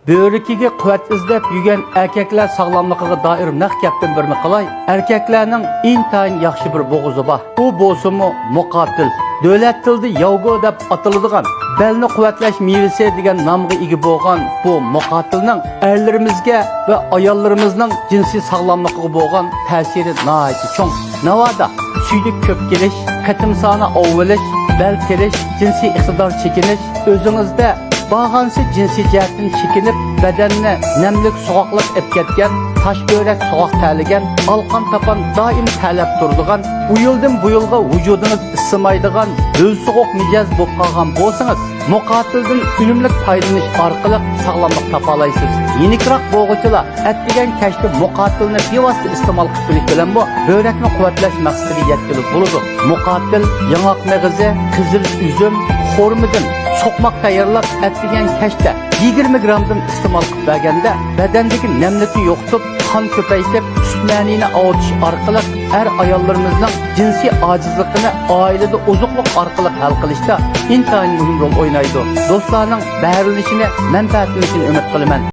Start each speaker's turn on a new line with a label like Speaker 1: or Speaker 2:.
Speaker 1: börekiga quvvat izlab yurgan erkaklar sog'lomligiga doir naq gapdan birini qilay. Erkaklarning intayin yaxshi bir bo'g'izi bor. U bo'lsa-mu muqotil. Davlat tilida yovgo deb atiladigan, belni quvvatlash mevasi degan nomga ega bo'lgan bu muqotilning erlarimizga va ayollarimizning jinsiy sog'lomligiga bo'lgan ta'siri nihoyat cho'ng. Navoda suylik ko'p kelish, qatim soni ovilish, bel terish, jinsiy iqtidor chekinish, o'zingizda bağansı cinsi jihatdan chekinib, badanni namlik soğuqlab ep ketgan, taş börek soğuq taligan, alqan tapan doim talab turadigan, u yildan bu yilga vujudingiz isimaydigan, o'z soğuq mijoz bo'lib qolgan bo'lsangiz, muqotildan unumli foydalanish orqali sog'lomlik topa olasiz. Yenikroq bo'g'ichilar atdigan kashda muqotilni bevosita iste'mol qilish bilan bu börekni quvvatlash maqsadiga yetkazib bo'ladi. Muqotil yangoq mag'izi, qizil uzum, xurmidan so'qmoq tayyorlab atdigan kashda 20 gramdan iste'mol qilib berganda badandagi namlikni yo'qotib, qon ko'paytirib, sutmanini avutish orqali ayollarimizning jinsiy ojizligini oilada ozuqliq orqali hal qilishda intayin muhim rol o'ynaydi. Do'stlarning bahrilanishini, manfaatlanishini umid qilaman.